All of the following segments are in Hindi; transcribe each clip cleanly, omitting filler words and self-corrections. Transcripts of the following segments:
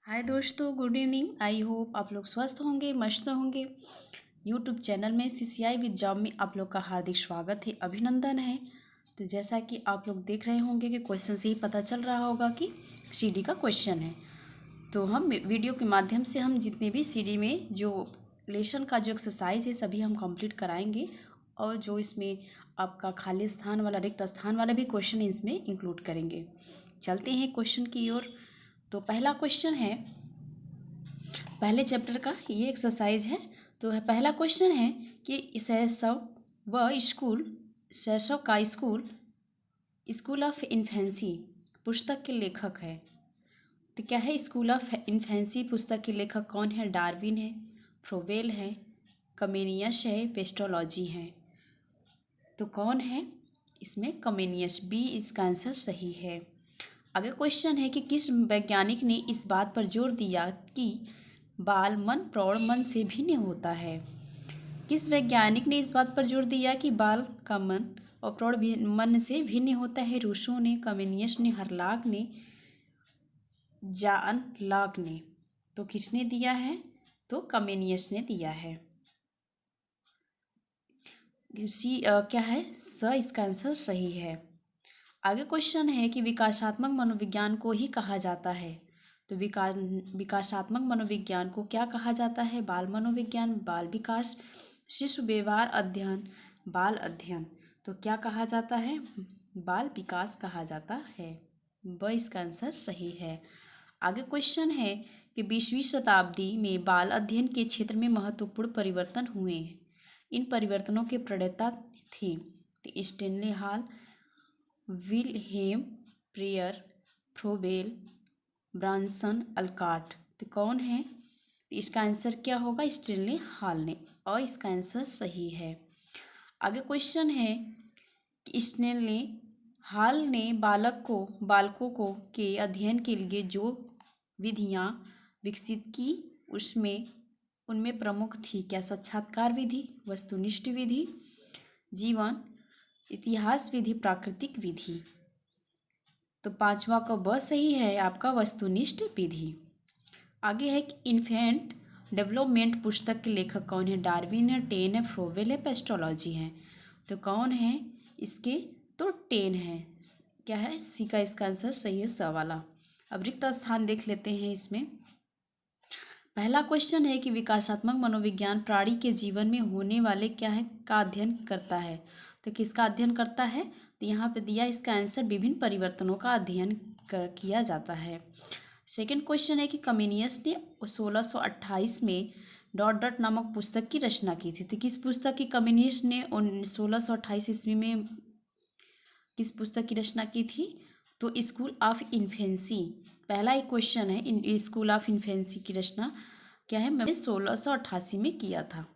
हाय दोस्तों, गुड इवनिंग। आई होप आप लोग स्वस्थ होंगे, मस्त होंगे। यूट्यूब चैनल में सीसीआई विद जॉब में आप लोग का हार्दिक स्वागत है, अभिनंदन है। तो जैसा कि आप लोग देख रहे होंगे कि क्वेश्चन से ही पता चल रहा होगा कि सीडी का क्वेश्चन है। तो हम वीडियो के माध्यम से हम जितने भी सीडी में जो लेसन का जो एक्सरसाइज है सभी हम कंप्लीट कराएंगे, और जो इसमें आपका खाली स्थान वाला, रिक्त स्थान वाला भी क्वेश्चन इसमें इंक्लूड करेंगे। चलते हैं क्वेश्चन की ओर। तो पहला क्वेश्चन है, पहले चैप्टर का ये एक्सरसाइज है। तो पहला क्वेश्चन है कि शैशव व स्कूल, शैशव का स्कूल, स्कूल ऑफ इन्फेंसी पुस्तक के लेखक है। तो क्या है, स्कूल ऑफ इन्फेंसी पुस्तक के लेखक कौन है? डार्विन है, फ्रोबेल है, कमेनियस है, पेस्टोलॉजी है। तो कौन है इसमें? कमेनियस। बी इसका आंसर सही है। आगे क्वेश्चन है कि किस वैज्ञानिक ने इस बात पर जोर दिया कि बाल मन प्रौढ़ मन से भिन्न होता है? किस वैज्ञानिक ने इस बात पर जोर दिया कि बाल का मन और प्रौढ़ मन से भिन्न होता है? रूसो ने, कमेनियस ने, हर्लाग ने, जान लाग ने। तो किसने दिया है? तो कमेनियस ने दिया है। क्या है? इसका आंसर सही है। आगे क्वेश्चन है कि विकासात्मक मनोविज्ञान को ही कहा जाता है। तो विकासात्मक मनोविज्ञान को क्या कहा जाता है? बाल मनोविज्ञान, बाल विकास, शिशु व्यवहार अध्ययन, बाल अध्ययन। तो क्या कहा जाता है? बाल विकास कहा जाता है। इसका आंसर सही है। आगे क्वेश्चन है कि 20वीं शताब्दी में बाल अध्ययन के क्षेत्र में महत्वपूर्ण परिवर्तन हुए हैं। इन परिवर्तनों के प्रणेता थे तो Stanley Hall, Wilhelm Preyer, Froebel, Branson, Alcott. तो कौन है? तो इसका आंसर क्या होगा? स्टेनले हॉल ने, और इसका आंसर सही है। आगे क्वेश्चन है कि स्टेनले हॉल ने बालकों को के अध्ययन के लिए जो विधियां विकसित की उनमें प्रमुख थी क्या? साक्षात्कार विधि, वस्तुनिष्ठ विधि, जीवन इतिहास विधि, प्राकृतिक विधि। तो पांचवा का ब सही है आपका, वस्तुनिष्ठ विधि। आगे है कि इन्फेंट डेवलपमेंट पुस्तक के लेखक कौन है? डार्विन है, टेन है, फ्रोबेल है, पेस्टोलॉजी है। तो कौन है इसके? तो टेन है। क्या है? सी का इसका आंसर सही है, स वाला। अब रिक्त स्थान देख लेते हैं इसमें। पहला क्वेश्चन है कि विकासात्मक मनोविज्ञान प्राणी के जीवन में होने वाले क्या है का अध्ययन करता है। तो किसका अध्ययन करता है? तो यहाँ पे दिया इसका आंसर, विभिन्न परिवर्तनों का अध्ययन किया जाता है। सेकंड क्वेश्चन है कि कमेनियस ने 1628 में डॉट डॉट नामक पुस्तक की रचना की थी। तो किस पुस्तक की कमेनियस ने 1628 ईस्वी में किस पुस्तक की रचना की थी? तो स्कूल ऑफ इन्फेंसी। पहला एक क्वेश्चन है, स्कूल ऑफ इन्फेंसी की रचना क्या है? मैंने 1688 में किया था।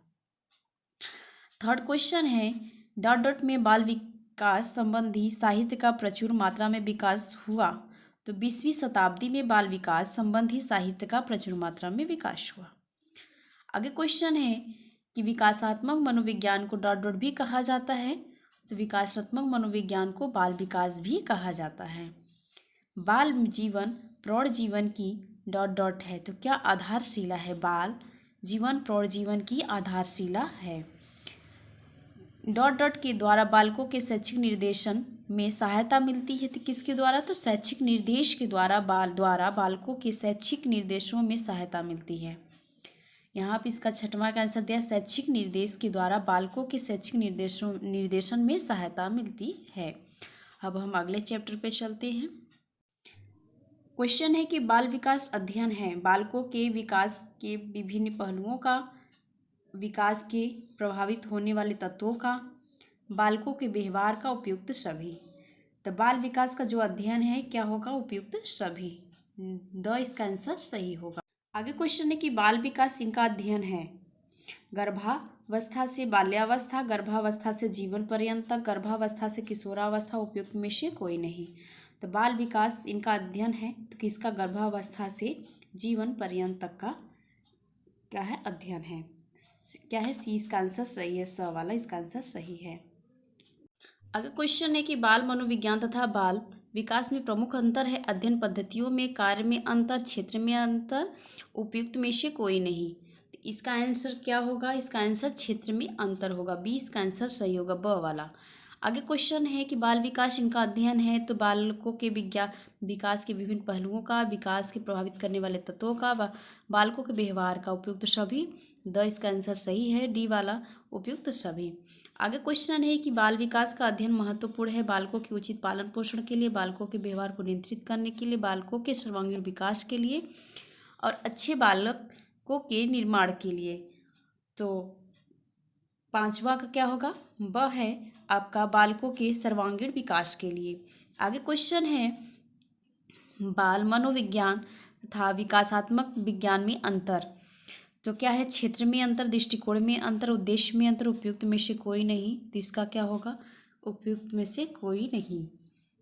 थर्ड क्वेश्चन है, डॉट डॉट में बाल विकास संबंधी साहित्य का प्रचुर मात्रा में विकास हुआ। तो 20वीं शताब्दी में बाल विकास संबंधी साहित्य का प्रचुर मात्रा में विकास हुआ। आगे क्वेश्चन है कि विकासात्मक मनोविज्ञान को डॉट डॉट भी कहा जाता है। तो विकासात्मक मनोविज्ञान को बाल विकास भी कहा जाता है। बाल जीवन प्रौढ़ जीवन की डॉट डॉट है। तो क्या आधारशिला है? बाल जीवन प्रौढ़ जीवन की आधारशिला है। डॉट डॉट के द्वारा बालकों के शैक्षिक निर्देशन में सहायता मिलती है। तो किसके द्वारा? तो शैक्षिक निर्देश के द्वारा बालकों के शैक्षिक निर्देशों में सहायता मिलती है। यहाँ पे इसका छठवां का आंसर दिया, शैक्षिक निर्देश के द्वारा बालकों के शैक्षिक निर्देशन में सहायता मिलती है। अब हम अगले चैप्टर पे चलते हैं। क्वेश्चन है कि बाल विकास अध्ययन है बालकों के विकास के विभिन्न पहलुओं का, विकास के प्रभावित होने वाले तत्वों का, बालकों के व्यवहार का, उपयुक्त सभी। तो बाल विकास का जो अध्ययन है क्या होगा? उपयुक्त सभी। इसका आंसर सही होगा। आगे क्वेश्चन है कि बाल विकास इनका अध्ययन है गर्भावस्था से बाल्यावस्था, गर्भावस्था से जीवन पर्यंत तक, गर्भावस्था से किशोरावस्था, उपयुक्त में से कोई नहीं। तो बाल विकास इनका अध्ययन है तो किसका? गर्भावस्था से जीवन पर्यंत तक का क्या है? अध्ययन है। क्या है? सी इसका आंसर सही है, स वाला इसका आंसर सही है। अगर क्वेश्चन है कि बाल मनोविज्ञान तथा बाल विकास में प्रमुख अंतर है अध्ययन पद्धतियों में, कार्य में अंतर, क्षेत्र में अंतर, उपयुक्त में से कोई नहीं। तो इसका आंसर क्या होगा? इसका आंसर क्षेत्र में अंतर होगा। बी इसका आंसर सही होगा, ब वाला। आगे क्वेश्चन है कि बाल विकास इनका अध्ययन है, तो बालकों के विकास के विभिन्न पहलुओं का, विकास के प्रभावित करने वाले तत्वों का, बालकों के व्यवहार का, उपयुक्त सभी। द इसका आंसर सही है, डी वाला उपयुक्त सभी। आगे क्वेश्चन है कि बाल विकास का अध्ययन महत्वपूर्ण है बालकों के उचित पालन पोषण के लिए, बालकों के व्यवहार को नियंत्रित करने के लिए, बालकों के सर्वांगीण विकास के लिए और अच्छे बालकों के निर्माण के लिए। तो पांचवा का क्या होगा? ब है आपका बालकों के सर्वांगीण विकास के लिए। आगे क्वेश्चन है बाल मनोविज्ञान तथा विकासात्मक विज्ञान में अंतर। तो क्या है? क्षेत्र में अंतर, दृष्टिकोण में अंतर, उद्देश्य में अंतर, उपयुक्त में से कोई नहीं। तो इसका क्या होगा? उपयुक्त में से कोई नहीं,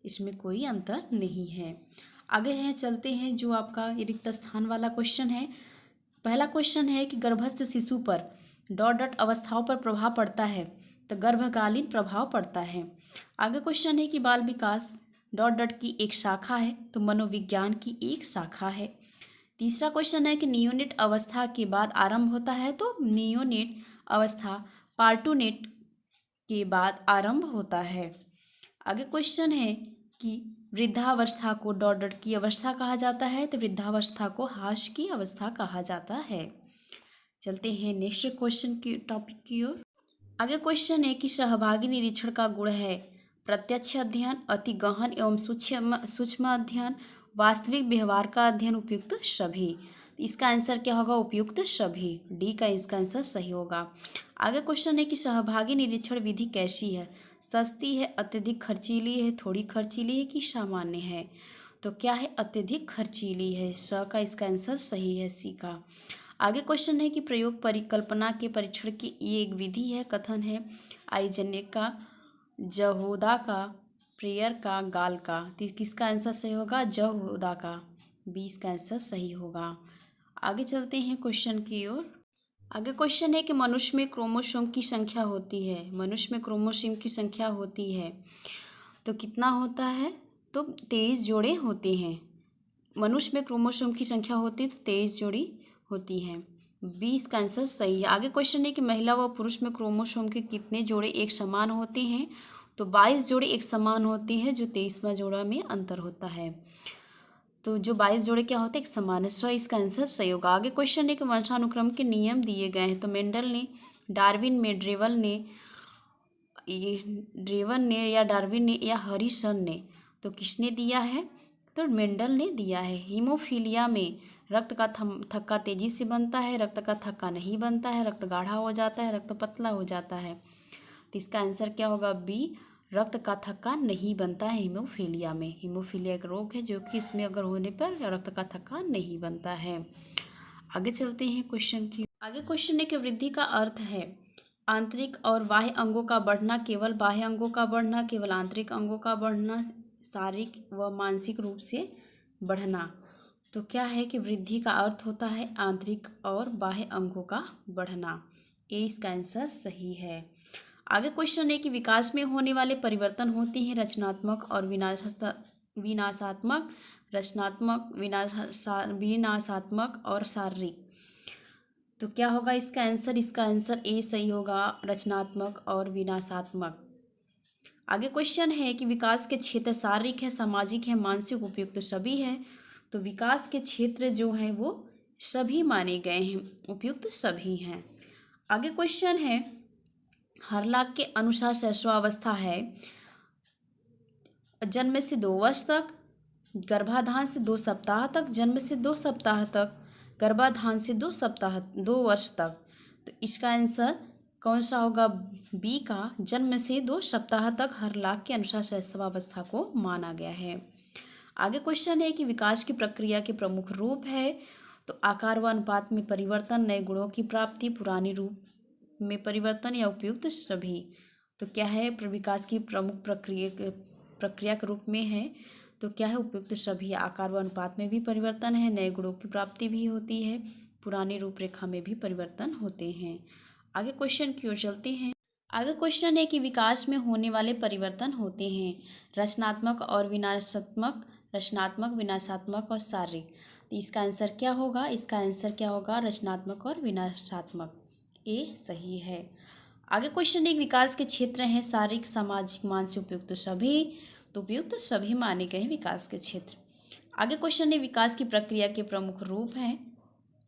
इसमें कोई अंतर नहीं है। आगे हैं, चलते हैं जो आपका रिक्त स्थान वाला क्वेश्चन है। पहला क्वेश्चन है कि गर्भस्थ शिशु पर डॉट डॉट अवस्थाओं पर प्रभाव पड़ता है, तो गर्भकालीन प्रभाव पड़ता है। आगे क्वेश्चन है कि बाल विकास डॉट डॉट की एक शाखा है, तो मनोविज्ञान की एक शाखा है। तीसरा क्वेश्चन है कि नियोनेट अवस्था के बाद आरंभ होता है, तो नियोनेट अवस्था पार्टूनेट के बाद आरंभ होता है। आगे क्वेश्चन है कि वृद्धावस्था को डॉट डॉट की अवस्था कहा जाता है, तो वृद्धावस्था को हाश की अवस्था कहा जाता है। चलते हैं नेक्स्ट क्वेश्चन की टॉपिक की ओर। आगे क्वेश्चन है कि सहभागी निरीक्षण का गुण है प्रत्यक्ष अध्ययन, अति गहन एवं सूक्ष्म अध्ययन, वास्तविक व्यवहार का अध्ययन, उपयुक्त सभी। इसका आंसर क्या होगा? उपयुक्त सभी, डी का इसका आंसर सही होगा। आगे क्वेश्चन है कि सहभागी निरीक्षण विधि कैसी है? सस्ती है, अत्यधिक खर्चीली है, थोड़ी खर्चीली है कि सामान्य है? तो क्या है? अत्यधिक खर्चीली है, स का इसका आंसर सही है, सी का। आगे क्वेश्चन है कि प्रयोग परिकल्पना के परीक्षण की ये एक विधि है, कथन है आइजनेक का, जहोदा का, प्रेयर का, गाल का। तो किसका आंसर सही होगा? जहोदा का, बी इसका आंसर सही होगा। आगे चलते हैं क्वेश्चन की ओर। आगे क्वेश्चन है कि मनुष्य में क्रोमोसोम की संख्या होती है, मनुष्य में क्रोमोसोम की संख्या होती है तो कितना होता है? तो 23 जोड़े होते हैं। मनुष्य में क्रोमोसोम की संख्या होती है तो 23 जोड़ी होती हैं, 20 का आंसर सही है। आगे क्वेश्चन है कि महिला व पुरुष में क्रोमोसोम के कितने जोड़े एक समान होते हैं? तो 22 जोड़े एक समान होते हैं, जो 23वां जोड़ा में अंतर होता है। तो जो 22 जोड़े क्या होते हैं? एक समान है, सो इसका आंसर सही होगा। आगे क्वेश्चन है कि वंशानुक्रम के नियम दिए गए हैं, तो मेंडल ने, डार्विन में, ड्रेवन ने या डार्विन ने या हरिसन ने? तो किसने दिया है? तो मेंडल ने दिया है। हीमोफीलिया में रक्त का थक्का तेजी से बनता है, रक्त का थक्का नहीं बनता है, रक्त गाढ़ा हो जाता है, रक्त पतला हो जाता है। तो इसका आंसर क्या होगा? बी, रक्त का थक्का नहीं बनता है हीमोफीलिया में। हीमोफीलिया एक रोग है जो कि इसमें अगर होने पर रक्त का थक्का नहीं बनता है। आगे चलते हैं क्वेश्चन की। आगे क्वेश्चन है कि वृद्धि का अर्थ है आंतरिक और बाह्य अंगों का बढ़ना, केवल बाह्य अंगों का बढ़ना, केवल आंतरिक अंगों का बढ़ना, शारीरिक व मानसिक रूप से बढ़ना। तो क्या है कि वृद्धि का अर्थ होता है आंतरिक और बाह्य अंगों का बढ़ना, ए इसका आंसर सही है। आगे क्वेश्चन है कि विकास में होने वाले परिवर्तन होते हैं रचनात्मक और विनाशात्मक, रचनात्मक, विनाशात्मक और शारीरिक। तो क्या होगा इसका आंसर? इसका आंसर ए सही होगा, रचनात्मक और विनाशात्मक। आगे क्वेश्चन है कि विकास के क्षेत्र शारीरिक है, सामाजिक है, मानसिक, उपयुक्त सभी है। तो विकास के क्षेत्र जो हैं वो सभी माने गए हैं, उपयुक्त सभी हैं। आगे क्वेश्चन है हरलाक के अनुसार शैशवावस्था है जन्म से 2 वर्ष तक, गर्भाधान से 2 सप्ताह तक, जन्म से 2 सप्ताह तक, गर्भाधान से 2 वर्ष तक। तो इसका आंसर कौन सा होगा? बी का, जन्म से 2 सप्ताह तक हरलाक के अनुसार शैशवावस्था को माना गया है। आगे क्वेश्चन है कि विकास की प्रक्रिया के प्रमुख रूप है, तो आकार व अनुपात में परिवर्तन, नए गुणों की प्राप्ति, पुराने रूप में परिवर्तन या उपयुक्त सभी। तो क्या है? विकास की प्रमुख प्रक्रिया के रूप में है, तो क्या है? उपयुक्त सभी। आकार व अनुपात में भी परिवर्तन है, नए गुणों की प्राप्ति भी होती है, पुरानी रूपरेखा में भी परिवर्तन होते हैं। आगे क्वेश्चन की ओर चलते हैं। आगे क्वेश्चन है कि विकास में होने वाले परिवर्तन होते हैं रचनात्मक और विनाशात्मक, रचनात्मक, विनाशात्मक और शारीरिक। तो इसका आंसर क्या होगा? इसका आंसर क्या होगा? रचनात्मक और विनाशात्मक। ए सही है। आगे क्वेश्चन एक विकास के क्षेत्र हैं शारीरिक, सामाजिक, मानसिक, उपयुक्त सभी। तो उपयुक्त सभी माने गए हैं विकास के क्षेत्र। आगे क्वेश्चन है विकास की प्रक्रिया के प्रमुख रूप हैं।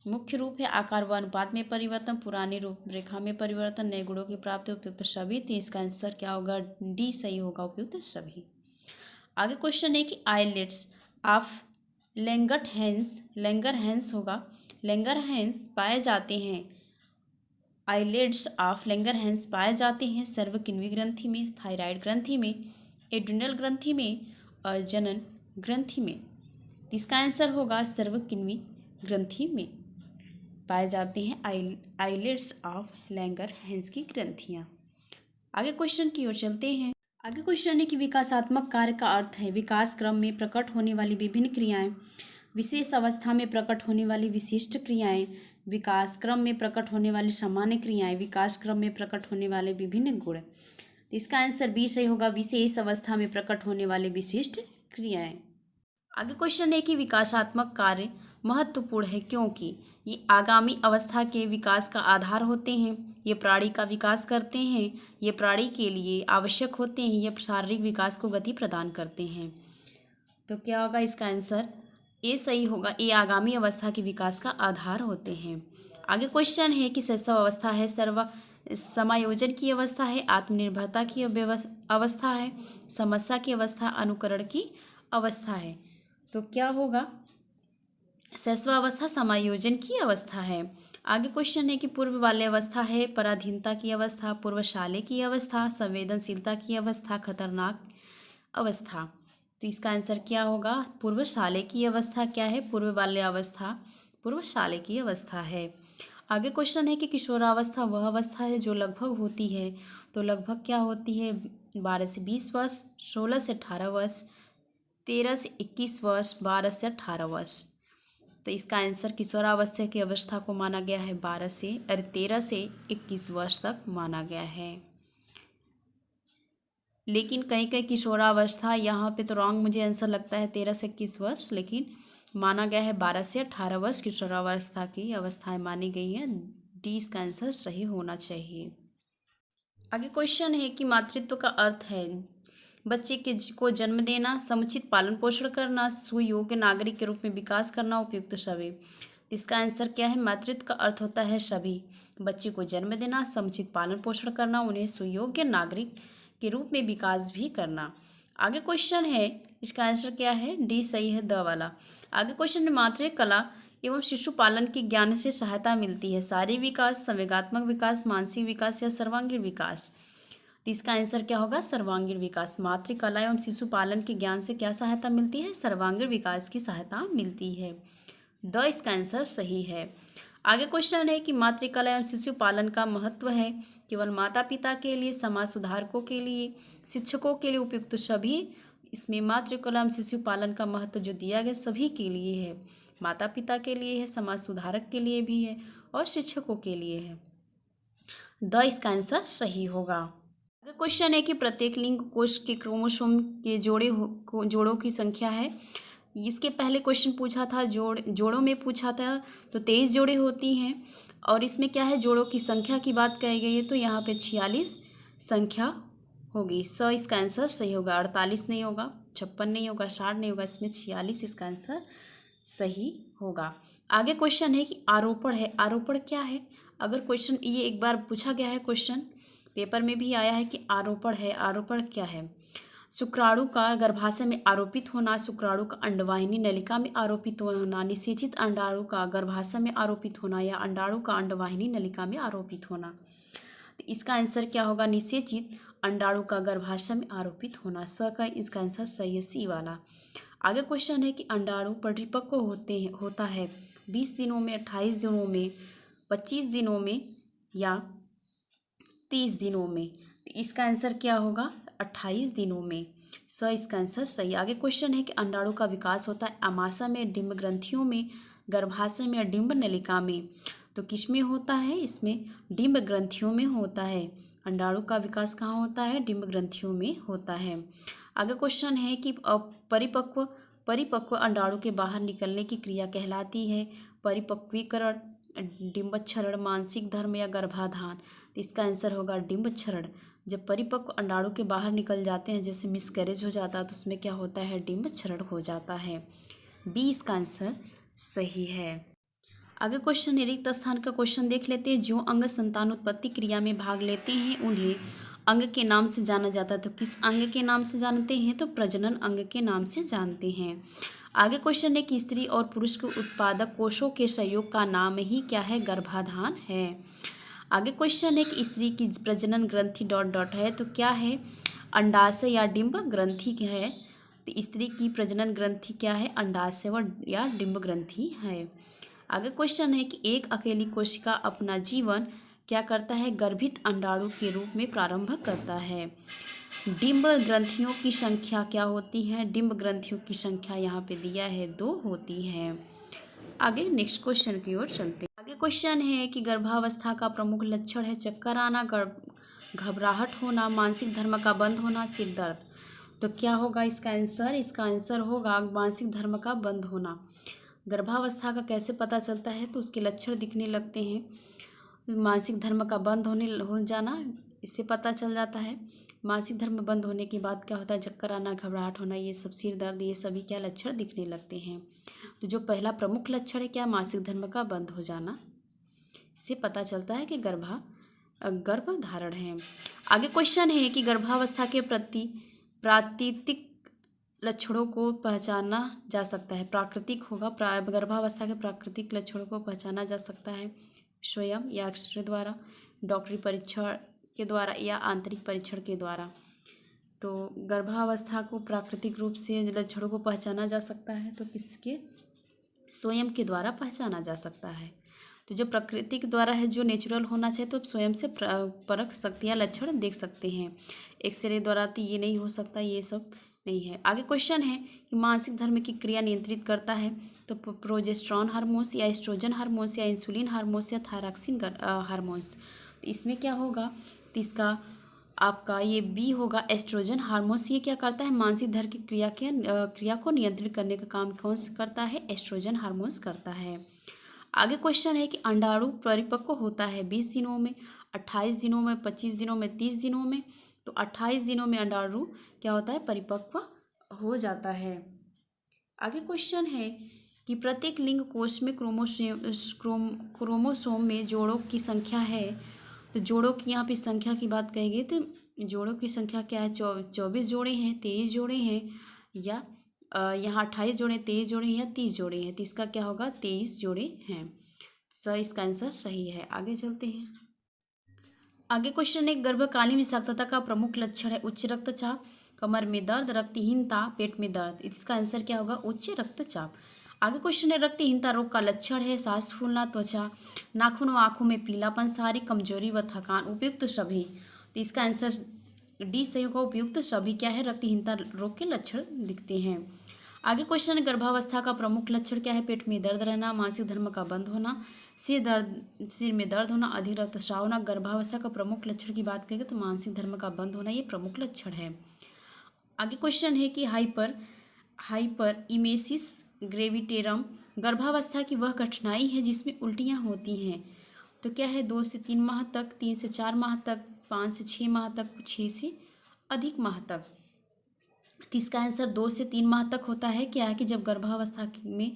मुख्य रूप है आकार व अनुपात में परिवर्तन, पुरानी रूपरेखा में परिवर्तन, नए गुणों की प्राप्ति, उपयुक्त सभी। तो इसका आंसर क्या होगा? डी सही होगा, उपयुक्त सभी। आगे क्वेश्चन है कि आइलेट्स ऑफ लैंगरहैंस होगा, लैंगरहैंस पाए जाते हैं। आइलेट्स ऑफ लैंगरहैंस पाए जाते हैं सर्वकिन्वी ग्रंथि में, थायराइड ग्रंथि में, एड्रिनल ग्रंथि में और जनन ग्रंथि में। तो इसका आंसर होगा सर्वकिन्वी ग्रंथि में पाए जाते हैं आइलेट्स ऑफ लैंगरहैंस की ग्रंथियाँ। आगे क्वेश्चन की ओर चलते हैं। आगे क्वेश्चन है कि विकासात्मक कार्य का अर्थ है विकास क्रम में प्रकट होने वाली विभिन्न क्रियाएं, विशेष अवस्था में प्रकट होने वाली विशिष्ट क्रियाएं, विकास क्रम में प्रकट होने वाली सामान्य क्रियाएं, विकास क्रम में प्रकट होने वाले विभिन्न गुण। तो इसका आंसर बी सही होगा, विशेष अवस्था में प्रकट होने वाले विशिष्ट क्रियाएं। आगे क्वेश्चन है कि विकासात्मक कार्य महत्वपूर्ण है क्योंकि ये आगामी अवस्था के विकास का आधार होते हैं, ये प्राणी का विकास करते हैं, ये प्राणी के लिए आवश्यक होते हैं, ये शारीरिक विकास को गति प्रदान करते हैं। तो क्या होगा इसका आंसर? ए सही होगा, ए आगामी अवस्था के विकास का आधार होते हैं। आगे क्वेश्चन है कि शैशव अवस्था है समायोजन की अवस्था है, आत्मनिर्भरता की अवस्था है, समस्या की अवस्था, अनुकरण की अवस्था है। तो क्या होगा? शैशवावस्था समायोजन की अवस्था है। आगे क्वेश्चन है कि पूर्व बाल्य अवस्था है पराधीनता की अवस्था, पूर्वशाले की अवस्था, संवेदनशीलता की अवस्था, खतरनाक अवस्था। तो इसका आंसर क्या होगा? पूर्वशाले की अवस्था क्या है? पूर्व बाल्य अवस्था पूर्वशाले की अवस्था है। आगे क्वेश्चन है कि किशोरावस्था वह अवस्था है जो लगभग होती है, तो लगभग क्या होती है? 12 से 20 वर्ष, 16 से 18 वर्ष, 13 से 21 वर्ष, 12 से 18 वर्ष। तो इसका आंसर किशोरावस्था की अवस्था को माना गया है 13 से 21 वर्ष तक माना गया है। लेकिन कहीं कहीं किशोरावस्था यहाँ पे तो रॉन्ग मुझे आंसर लगता है 13 से 21 वर्ष, लेकिन माना गया है 12 से 18 वर्ष किशोरावस्था की अवस्थाएं मानी गई हैं। डी इसका आंसर सही होना चाहिए। आगे क्वेश्चन है कि मातृत्व का अर्थ है बच्चे को जन्म देना, समुचित पालन पोषण करना, सुयोग्य नागरिक के रूप में विकास करना, उपयुक्त सभी। इसका आंसर क्या है? मातृत्व का अर्थ होता है सभी, बच्चे को जन्म देना, समुचित पालन पोषण करना, उन्हें सुयोग्य नागरिक के रूप में विकास भी करना। आगे क्वेश्चन है, इसका आंसर क्या है? डी सही है, द वाला। आगे क्वेश्चन है मातृ कला एवं शिशु पालन के ज्ञान से सहायता मिलती है शारीरिक विकास, संवेगात्मक विकास, मानसिक विकास या सर्वांगीण विकास। तो इसका आंसर क्या होगा? सर्वांगीण विकास। मातृकला एवं शिशु पालन के ज्ञान से क्या सहायता मिलती है? सर्वांगीण विकास की सहायता मिलती है। द इसका आंसर सही है। आगे क्वेश्चन है कि मातृकला एवं शिशु पालन का महत्व है केवल माता पिता के लिए, समाज सुधारकों के लिए, शिक्षकों के लिए, उपयुक्त सभी। इसमें मातृकला एवं शिशु पालन का महत्व जो दिया गया सभी के लिए है, माता पिता के लिए है, समाज सुधारक के लिए भी है और शिक्षकों के लिए है। द इसका आंसर सही होगा। अगर क्वेश्चन है कि प्रत्येक लिंग कोश के क्रोमोसोम के जोड़ों की संख्या है। इसके पहले क्वेश्चन पूछा था जोड़ों में पूछा था, तो 23 जोड़े होती हैं। और इसमें क्या है? जोड़ों की संख्या की बात कही गई है, तो यहाँ पे 46 संख्या होगी। इसका आंसर सही होगा। 48 नहीं होगा, 56 नहीं होगा, 60 नहीं होगा, इसमें 46 इसका आंसर सही होगा। आगे क्वेश्चन है कि आरोपण है। आरोपण क्या है? अगर क्वेश्चन ये एक बार पूछा गया है, क्वेश्चन पेपर में भी आया है कि आरोपण है। आरोपण क्या है? शुक्राणु का गर्भाशय में आरोपित होना, शुक्राणु का अंडवाहिनी नलिका में आरोपित होना, निषेचित अंडाणु का गर्भाशय में आरोपित होना या अंडाणु का अंडवाहिनी नलिका में आरोपित होना। तो इसका आंसर क्या होगा? निषेचित अंडाणु का गर्भाशय में आरोपित होना। का इसका आंसर सही है, सी वाला। आगे क्वेश्चन है कि अंडाणु परिपक्व होता है 20 दिनों में, 28 दिनों में, 25 दिनों में या 30 दिनों में। तो इसका आंसर क्या होगा? 28 दिनों में। इसका आंसर सही। आगे क्वेश्चन है कि अंडाणु का विकास होता है आमाशय में, डिंब ग्रंथियों में, गर्भाशय में या डिंब नलिका में। तो किस में होता है? इसमें डिंब ग्रंथियों में होता है। अंडाणु का विकास कहाँ होता है? डिंब ग्रंथियों में होता है। आगे क्वेश्चन है कि परिपक्व परिपक्व अंडाणु के बाहर निकलने की क्रिया कहलाती है परिपक्वीकरण, डिंबक्षरण, मानसिक धर्म या गर्भाधान। तो इसका आंसर होगा डिंबक्षरण। जब परिपक्व अंडाणु के बाहर निकल जाते हैं, जैसे मिसकैरेज हो जाता है, तो उसमें क्या होता है? डिंबक्षरण हो जाता है। बी इसका आंसर सही है। आगे क्वेश्चन है, रिक्त स्थान का क्वेश्चन देख लेते हैं। जो अंग संतानोत्पत्ति क्रिया में भाग लेते हैं उन्हें अंग के नाम से जाना जाता है। तो किस अंग के नाम से जानते हैं? तो प्रजनन अंग के नाम से जानते हैं। आगे क्वेश्चन है कि स्त्री और पुरुष के उत्पादक कोशों के संयोग का नाम ही क्या है? गर्भाधान है। आगे क्वेश्चन है कि स्त्री की प्रजनन ग्रंथि डॉट डॉट है, तो क्या है? अंडाशय या डिंब ग्रंथि है। तो स्त्री की प्रजनन ग्रंथि क्या है? अंडाशय व या डिंब ग्रंथि है। आगे क्वेश्चन है कि एक अकेली कोशिका अपना जीवन क्या करता है? गर्भित अंडाणु के रूप में प्रारंभ करता है। डिंब ग्रंथियों की संख्या क्या होती है? डिंब ग्रंथियों की संख्या यहाँ पे दिया है 2 होती है। आगे नेक्स्ट क्वेश्चन की ओर चलते हैं। आगे क्वेश्चन है कि गर्भावस्था का प्रमुख लक्षण है चक्कर आना, घबराहट होना, मानसिक धर्म का बंद होना, सिर दर्द। तो क्या होगा इसका आंसर? इसका आंसर होगा मानसिक धर्म का बंद होना। गर्भावस्था का कैसे पता चलता है? तो उसके लक्षण दिखने लगते हैं। मानसिक धर्म का बंद हो जाना, इससे पता चल जाता है। मानसिक धर्म बंद होने के बाद क्या होता है? चक्कर आना, घबराहट होना, ये सब, सिर दर्द, ये सभी क्या लक्षण दिखने लगते हैं। तो जो पहला प्रमुख लक्षण है क्या? मासिक धर्म का बंद हो जाना। इससे पता चलता है कि गर्भधारण है। आगे क्वेश्चन है कि गर्भावस्था के प्रति प्राकृतिक लक्षणों को पहचाना जा सकता है। प्राकृतिक होगा, गर्भावस्था के प्राकृतिक लक्षणों को पहचाना जा सकता है स्वयं या एक्सरे द्वारा, डॉक्टरी परीक्षण के द्वारा या आंतरिक परीक्षण के द्वारा। तो गर्भावस्था को प्राकृतिक रूप से लक्षणों को पहचाना जा सकता है, तो किसके? स्वयं के द्वारा पहचाना जा सकता है। तो जो प्राकृतिक द्वारा है, जो नेचुरल होना चाहिए, तो स्वयं से परख सकते हैं, लक्षण देख सकते हैं। एक्सरे द्वारा तो ये नहीं हो सकता, ये सब नहीं है। आगे क्वेश्चन है कि मानसिक धर्म की क्रिया नियंत्रित करता है तो प्रोजेस्टेरॉन हार्मोन्स या एस्ट्रोजन हार्मोन्स या इंसुलिन हार्मोन्स या थायरॉक्सिन हार्मोन्स। तो इसमें क्या होगा? तो इसका आपका ये बी होगा, एस्ट्रोजन हार्मोन्स। ये क्या करता है? मानसिक धर्म की क्रिया को नियंत्रित करने का काम कौन सा करता है? एस्ट्रोजन हार्मोन्स करता है। आगे क्वेश्चन है कि अंडाणु परिपक्व होता है 20 दिनों में, 28 दिनों में, 25 दिनों में, 30 दिनों में। तो 28 दिनों में अंडाणु क्या होता है? परिपक्व हो जाता है। आगे क्वेश्चन है कि प्रत्येक लिंग कोश में क्रोमोसोम में जोड़ों की संख्या है। तो जोड़ों की यहाँ पे संख्या की बात कहेंगे तो जोड़ों की संख्या क्या है? 24 जोड़े हैं, 23 जोड़े हैं, या यहाँ 28 जोड़े, 23 जोड़े हैं, या 30 जोड़े हैं। तो इसका क्या होगा? 23 जोड़े हैं। इसका आंसर सही है। आगे चलते हैं। आगे क्वेश्चन है, गर्भकालीन विषाक्तता का प्रमुख लक्षण है उच्च रक्तचाप, कमर में दर्द, रक्तहीनता, पेट में दर्द। इसका आंसर क्या होगा? उच्च रक्तचाप। आगे क्वेश्चन है, रक्तहीनता रोग का लक्षण है सांस फूलना, त्वचा, नाखून व आँखों में पीलापन, शारीरिक कमजोरी व थकान, उपयुक्त सभी। तो इसका आंसर डी सही होगा, उपयुक्त सभी क्या है? रक्तहीनता रोग के लक्षण दिखते हैं। आगे क्वेश्चन है, गर्भावस्था का प्रमुख लक्षण क्या है? पेट में दर्द रहना, मासिक धर्म का बंद होना, सिर में दर्द होना, अधिक रक्तस्राव होना। गर्भावस्था का प्रमुख लक्षण की बात करेंगे तो मासिक धर्म का बंद होना ये प्रमुख लक्षण है। आगे क्वेश्चन है कि हाइपर इमेसिस ग्रेविटेरम गर्भावस्था की वह कठिनाई है जिसमें उल्टियाँ होती हैं। तो क्या है? 2 से 3 माह तक, 3 से 4 माह तक, 5 से 6 माह तक, 6 से अधिक माह तक। तो इसका आंसर 2 से 3 माह तक होता है। क्या है कि जब गर्भावस्था में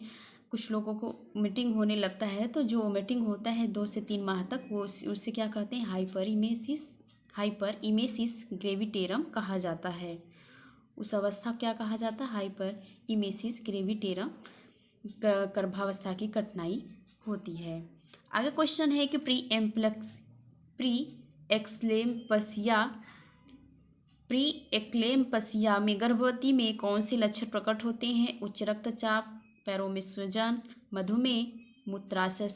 कुछ लोगों को वोमिटिंग होने लगता है, तो जो वोमिटिंग होता है 2 से 3 माह तक, वो उससे क्या कहते हैं? हाइपर इमेसिस ग्रेविटेरम कहा जाता है। उस अवस्था क्या कहा जाता है? हाइपर इमेसिस ग्रेविटेरम गर्भावस्था की कठिनाई होती है। आगे क्वेश्चन है कि प्री एक्लेम्पसिया में गर्भवती में कौन से लक्षण प्रकट होते हैं? उच्च रक्तचाप, पैरों में सूजन, मधुमेह, मूत्राशय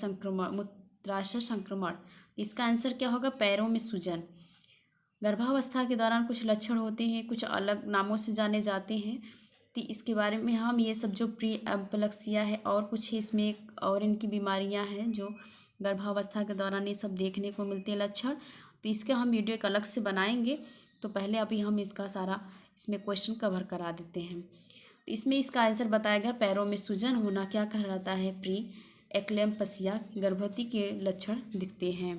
संक्रमण। इसका आंसर क्या होगा? पैरों में सूजन। गर्भावस्था के दौरान कुछ लक्षण होते हैं, कुछ अलग नामों से जाने जाते हैं। तो इसके बारे में हम ये सब जो प्री एम्पलक्सिया है और कुछ इसमें और इनकी बीमारियां हैं जो गर्भावस्था के दौरान ये सब देखने को मिलते हैं लक्षण। तो इसका हम वीडियो एक अलग से बनाएंगे। तो पहले अभी हम इसका सारा इसमें क्वेश्चन कवर करा देते हैं। तो इसमें इसका आंसर बताया गया, पैरों में सूजन होना क्या कहलाता है? प्री एक्लेम्पसिया, गर्भवती के लक्षण दिखते हैं।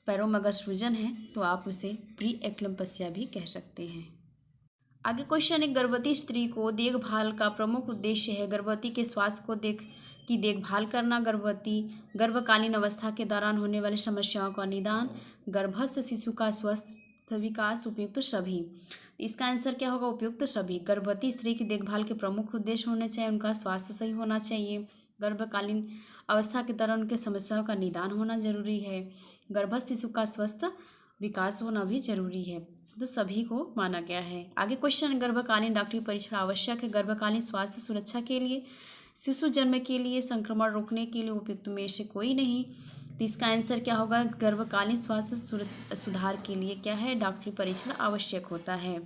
पैरों में अगर सूजन है तो आप उसे प्री एक्लेम्पसिया भी कह सकते हैं। आगे क्वेश्चन है, गर्भवती स्त्री को देखभाल का प्रमुख उद्देश्य है। गर्भवती के स्वास्थ्य को देखभाल करना, गर्भकालीन अवस्था के दौरान होने वाली समस्याओं का निदान, गर्भस्थ शिशु का स्वस्थ विकास, उपयुक्त सभी। इसका आंसर क्या होगा? उपयुक्त सभी। गर्भवती स्त्री की देखभाल के प्रमुख उद्देश्य होने चाहिए, उनका स्वास्थ्य सही होना चाहिए, गर्भकालीन अवस्था के दौरान उनके समस्याओं का निदान होना जरूरी है, गर्भस्थ शिशु का स्वस्थ विकास होना भी जरूरी है। तो सभी को माना गया है। आगे क्वेश्चन, गर्भकालीन डॉक्टरी परीक्षण आवश्यक है। गर्भकालीन स्वास्थ्य सुरक्षा के लिए, शिशु जन्म के लिए, संक्रमण रोकने के लिए उपयुक्त में से कोई नहीं। तो इसका आंसर क्या होगा? गर्भकालीन स्वास्थ्य सुधार के लिए क्या है? डॉक्टरी परीक्षण आवश्यक होता है।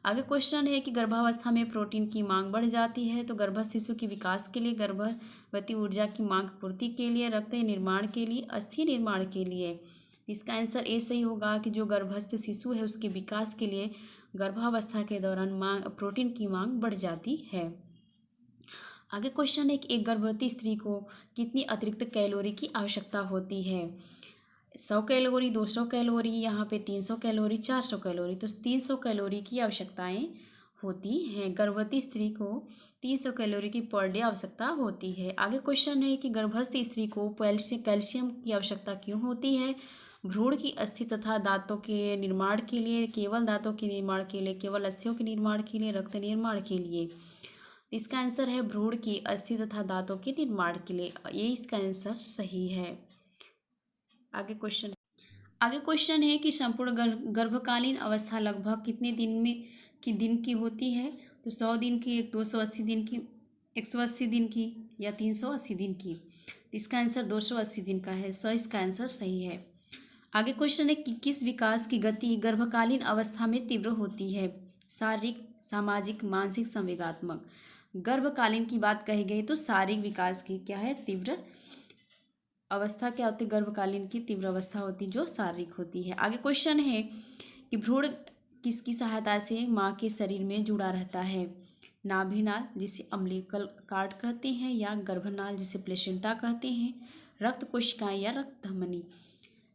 आगे क्वेश्चन है कि गर्भावस्था में प्रोटीन की मांग बढ़ जाती है। तो गर्भस्थ शिशु के विकास के लिए, गर्भवती ऊर्जा की मांग पूर्ति के लिए, रक्त निर्माण के लिए, अस्थि निर्माण के लिए। इसका आंसर ए सही होगा कि जो गर्भस्थ शिशु है उसके विकास के लिए गर्भावस्था के दौरान प्रोटीन की मांग बढ़ जाती है। आगे क्वेश्चन है कि एक गर्भवती स्त्री को कितनी अतिरिक्त कैलोरी की आवश्यकता होती है? 100 कैलोरी, 200 कैलोरी, यहाँ पे 300 कैलोरी, 400 कैलोरी। तो 300 कैलोरी की आवश्यकताएं होती हैं। गर्भवती स्त्री को 300 कैलोरी की पर डे आवश्यकता होती है। आगे क्वेश्चन है कि गर्भस्थ स्त्री को कैल्शियम की आवश्यकता क्यों होती है? भ्रूण की अस्थि तथा दांतों के निर्माण के लिए, केवल दांतों के निर्माण के लिए, केवल अस्थियों के निर्माण के लिए, रक्त निर्माण के लिए। इसका आंसर है भ्रूण की अस्थि तथा दांतों के निर्माण के लिए। ये इसका आंसर सही है। आगे क्वेश्चन है कि संपूर्ण गर्भकालीन अवस्था लगभग कितने दिन की होती है? तो 100 दिन की, 280 दिन की, 180 दिन की या 380 दिन की। इसका आंसर 280 दिन का है। इसका आंसर सही है। आगे क्वेश्चन है कि किस विकास की गति गर्भकालीन अवस्था में तीव्र होती है? शारीरिक, सामाजिक, मानसिक, संवेगात्मक। गर्भकालीन की बात कही गई तो शारीरिक विकास की क्या है? तीव्र अवस्था क्या होती है? गर्भकालीन की तीव्र अवस्था होती है जो शारीरिक होती है। आगे क्वेश्चन है कि भ्रूण किसकी सहायता से माँ के शरीर में जुड़ा रहता है? नाभिनाल, जिसे अम्बिलिकल कार्ड कहते हैं, या गर्भनाल, जिसे प्लेसेंटा कहते हैं, रक्त कोशिकाएं या रक्त धमनी।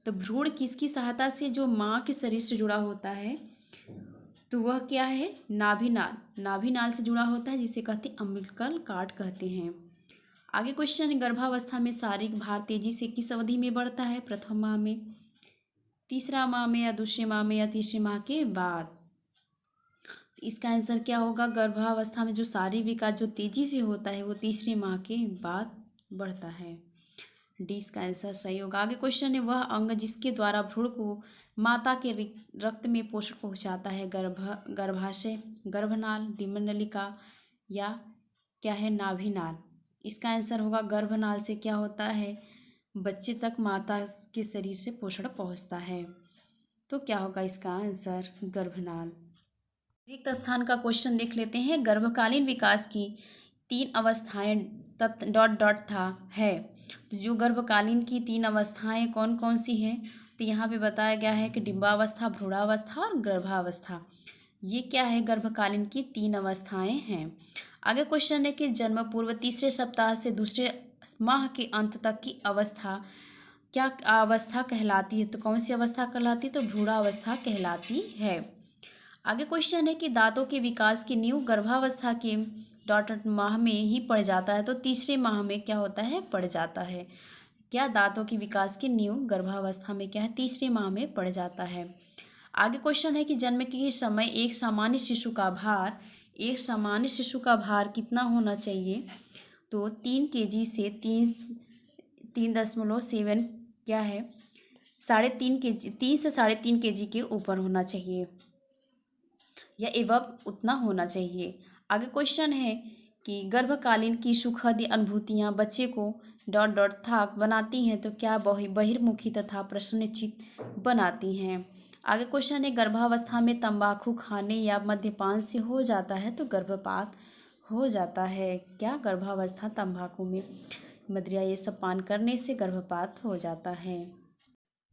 तो भ्रूण किसकी सहायता से जो माँ के शरीर से जुड़ा होता है तो वह क्या है? नाभिनाल से जुड़ा होता है, जिसे कहते हैं अम्बिलिकल कार्ड कहते हैं। आगे क्वेश्चन है, गर्भावस्था में शारीरिक भार तेजी से किस अवधि में बढ़ता है? प्रथम माह में, तीसरा माह में, या दूसरे माह में, या तीसरे माह के बाद। इसका आंसर क्या होगा? गर्भावस्था में जो शारीरिक विकास जो तेजी से होता है वो तीसरे माह के बाद बढ़ता है। डी इसका आंसर सही होगा। आगे क्वेश्चन है, वह अंग जिसके द्वारा भ्रूण को माता के रक्त में पोषण पहुंचाता है? गर्भाशय, गर्भनाल, डिम्बनलिका, या क्या है? नाभिनाल। इसका आंसर होगा गर्भनाल से क्या होता है? बच्चे तक माता के शरीर से पोषण पहुंचता है। तो क्या होगा इसका आंसर? गर्भनाल। रिक्त स्थान का क्वेश्चन देख लेते हैं। गर्भकालीन विकास की 3 अवस्थाएं है। तो जो गर्भकालीन की 3 अवस्थाएं कौन कौन सी हैं? तो यहाँ पे बताया गया है कि डिम्बावस्था, भ्रूणावस्था और गर्भावस्था। ये क्या है? गर्भकालीन की 3 अवस्थाएं हैं। आगे क्वेश्चन है कि जन्म पूर्व तीसरे सप्ताह से दूसरे माह के अंत तक की अवस्था क्या अवस्था कहलाती है? तो कौन सी अवस्था कहलाती है? तो भ्रूणावस्था कहलाती है। आगे क्वेश्चन है कि दांतों के विकास की नींव गर्भावस्था के माह में ही पड़ जाता है, तो तीसरे माह में क्या होता है? पड़ जाता है। क्या दांतों की विकास की नींव गर्भावस्था में क्या है? तीसरे माह में पड़ जाता है। आगे क्वेश्चन है कि जन्म के समय एक सामान्य शिशु का भार कितना होना चाहिए? तो 3 kg से 3.7 क्या है? 3.5 kg, 3 से 3.5 kg के ऊपर होना चाहिए या एवं उतना होना चाहिए। आगे क्वेश्चन है कि गर्भकालीन की सुखद अनुभूतियाँ बच्चे को थाक बनाती हैं, तो क्या बहिर्मुखी तथा प्रसन्नचित्त बनाती हैं? आगे क्वेश्चन है, गर्भावस्था में तंबाकू खाने या मद्यपान से हो जाता है तो गर्भपात हो जाता है। क्या? गर्भावस्था तंबाकू में मदिरा ये सब पान करने से गर्भपात हो जाता है।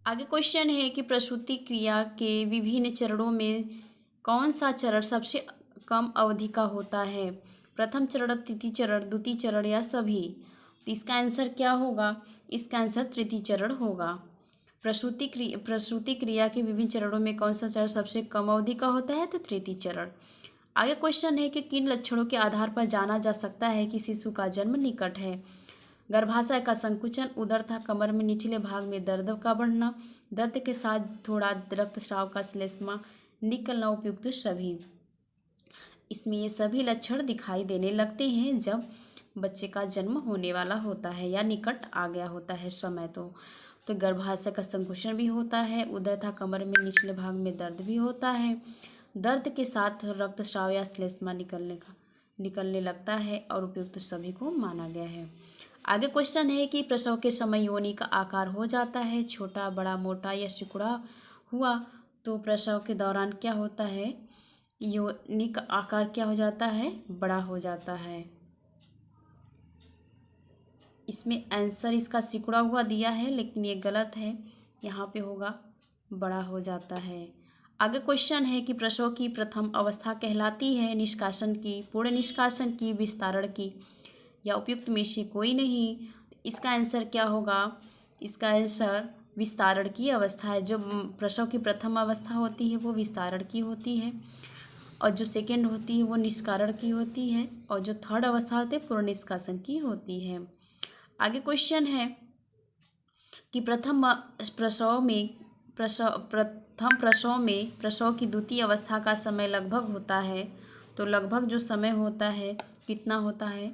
आगे क्वेश्चन है कि प्रसूति क्रिया के विभिन्न चरणों में कौन सा चरण सबसे कम अवधि का होता है? प्रथम चरण, तृतीय चरण, द्वितीय चरण या सभी? तो इसका आंसर क्या होगा? इसका आंसर तृतीय चरण होगा। प्रसूति क्रिया के विभिन्न चरणों में कौन सा चरण सबसे कम अवधि का होता है? तो तृतीय चरण। आगे क्वेश्चन है कि किन लक्षणों के आधार पर जाना जा सकता है कि शिशु का जन्म निकट है? गर्भाशय का संकुचन, उदर तथा कमर में निचले भाग में दर्द का बढ़ना, दर्द के साथ थोड़ा रक्तस्राव का श्लेष्मा निकलना, उपयुक्त सभी। इसमें ये सभी लक्षण दिखाई देने लगते हैं जब बच्चे का जन्म होने वाला होता है या निकट आ गया होता है समय। तो गर्भाशय का संकुचन भी होता है, उदर तथा कमर में निचले भाग में दर्द भी होता है, दर्द के साथ रक्तस्राव या श्लेष्मा निकलने लगता है और उपयुक्त सभी को माना गया है। आगे क्वेश्चन है कि प्रसव के समय योनि का आकार हो जाता है छोटा, बड़ा, मोटा या सिकुड़ा हुआ? तो प्रसव के दौरान क्या होता है? योनि का आकार क्या हो जाता है? बड़ा हो जाता है। इसमें आंसर इसका सिकुड़ा हुआ दिया है लेकिन ये गलत है, यहाँ पे होगा बड़ा हो जाता है। आगे क्वेश्चन है कि प्रसव की प्रथम अवस्था कहलाती है निष्कासन की, पूर्ण निष्कासन की, विस्तारण की या उपयुक्त में से कोई नहीं? इसका आंसर क्या होगा? इसका आंसर विस्तारण की अवस्था है। जो प्रसव की प्रथम अवस्था होती है वो विस्तारण की होती है और जो सेकेंड होती है वो निष्कारण की होती है और जो थर्ड अवस्था होती है पूर्ण निष्कासन की होती है। आगे क्वेश्चन है कि प्रथम प्रसव में प्रसव की द्वितीय अवस्था का समय लगभग होता है। तो लगभग जो समय होता है कितना होता है?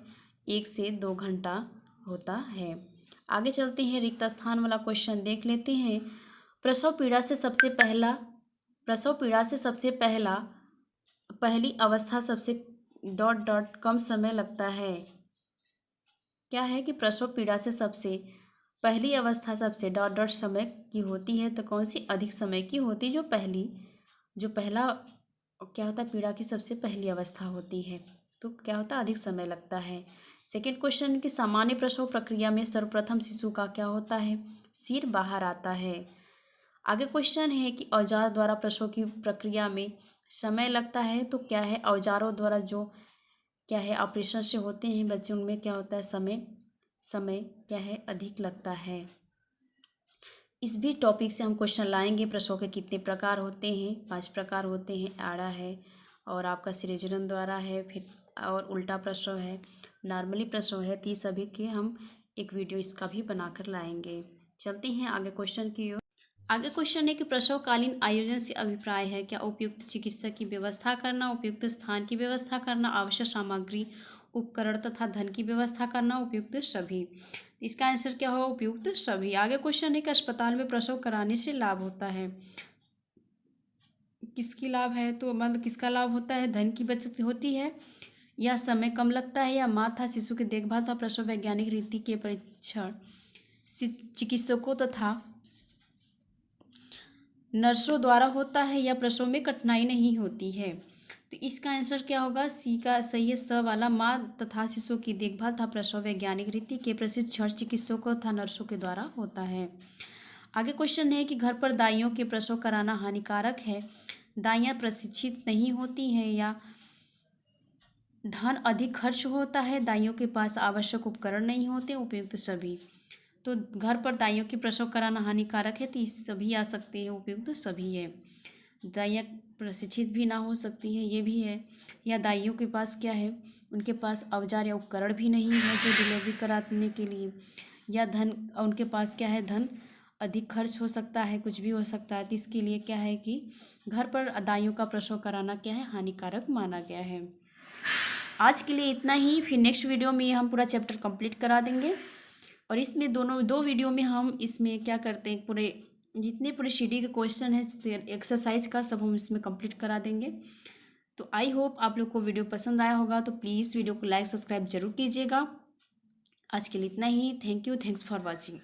1 से 2 घंटा होता है। आगे चलते हैं, रिक्त स्थान वाला क्वेश्चन देख लेते हैं। प्रसव पीड़ा से सबसे पहली अवस्था सबसे कम समय लगता है। क्या है कि प्रसव पीड़ा से सबसे पहली अवस्था सबसे समय की होती है। तो कौन सी अधिक समय की होती है? जो पहला क्या होता है? पीड़ा की सबसे पहली अवस्था होती है। तो क्या होता है? अधिक समय लगता है। सेकेंड क्वेश्चन कि सामान्य प्रसव प्रक्रिया में सर्वप्रथम शिशु का क्या होता है? सिर बाहर आता है। आगे क्वेश्चन है कि औजार द्वारा प्रसव की प्रक्रिया में समय लगता है। तो क्या है? औजारों द्वारा जो क्या है ऑपरेशन से होते हैं बच्चे, उनमें क्या होता है? समय क्या है? अधिक लगता है। इस भी टॉपिक से हम क्वेश्चन लाएंगे। प्रसव के कितने प्रकार होते हैं? 5 प्रकार होते हैं। आड़ा है और आपका सृजन द्वारा है, फिर और उल्टा प्रसव है, नॉर्मली प्रसव है। तो सभी के हम एक वीडियो इसका भी बनाकर लाएंगे। चलते हैं आगे क्वेश्चन की ओर। आगे क्वेश्चन है कि प्रसवकालीन आयोजन से अभिप्राय है क्या? उपयुक्त चिकित्सक की व्यवस्था करना, उपयुक्त स्थान की व्यवस्था करना, आवश्यक सामग्री, उपकरण तथा धन की व्यवस्था करना, उपयुक्त सभी। इसका आंसर क्या होगा? उपयुक्त सभी। आगे क्वेश्चन है कि अस्पताल में प्रसव कराने से लाभ होता है। किसकी लाभ है? तो मतलब किसका लाभ होता है? धन की बचत होती है या समय कम लगता है या माँ तथा शिशु की देखभाल तथा प्रसव वैज्ञानिक रीति के परीक्षण चिकित्सकों तथा नर्सों द्वारा होता है या प्रसव में कठिनाई नहीं होती है। तो इसका आंसर क्या होगा? सी का सही है। स वाला माँ तथा शिशु की देखभाल तथा प्रसव वैज्ञानिक रीति के प्रशिक्षण चिकित्सकों तथा नर्सों के द्वारा होता है। आगे क्वेश्चन है कि घर पर दाइयों के प्रसव कराना हानिकारक है। दाइयाँ प्रशिक्षित नहीं होती हैं या धन अधिक खर्च होता है, दाइयों के पास आवश्यक उपकरण नहीं होते, उपयुक्त सभी। तो घर पर दाइयों की प्रसव कराना हानिकारक है तो इस सभी आ सकते हैं, उपयुक्त सभी है। दाइयाँ प्रशिक्षित भी ना हो सकती है, ये भी है। या दाइयों के पास क्या है? उनके पास औजार या उपकरण भी नहीं है जो डिलीवरी कराने के लिए, या धन उनके पास क्या है? धन अधिक खर्च हो सकता है, कुछ भी हो सकता है। तो इसके लिए क्या है कि घर पर दाइयों का प्रसव कराना क्या है? हानिकारक माना गया है। आज के लिए इतना ही। फिर नेक्स्ट वीडियो में हम पूरा चैप्टर कंप्लीट करा देंगे और इसमें दो वीडियो में हम इसमें क्या करते हैं, पूरे जितने पूरे सीडी के क्वेश्चन है एक्सरसाइज का सब हम इसमें कंप्लीट करा देंगे। तो आई होप आप लोग को वीडियो पसंद आया होगा। तो प्लीज़ वीडियो को लाइक सब्सक्राइब जरूर कीजिएगा। आज के लिए इतना ही। Thank you. Thanks for watching.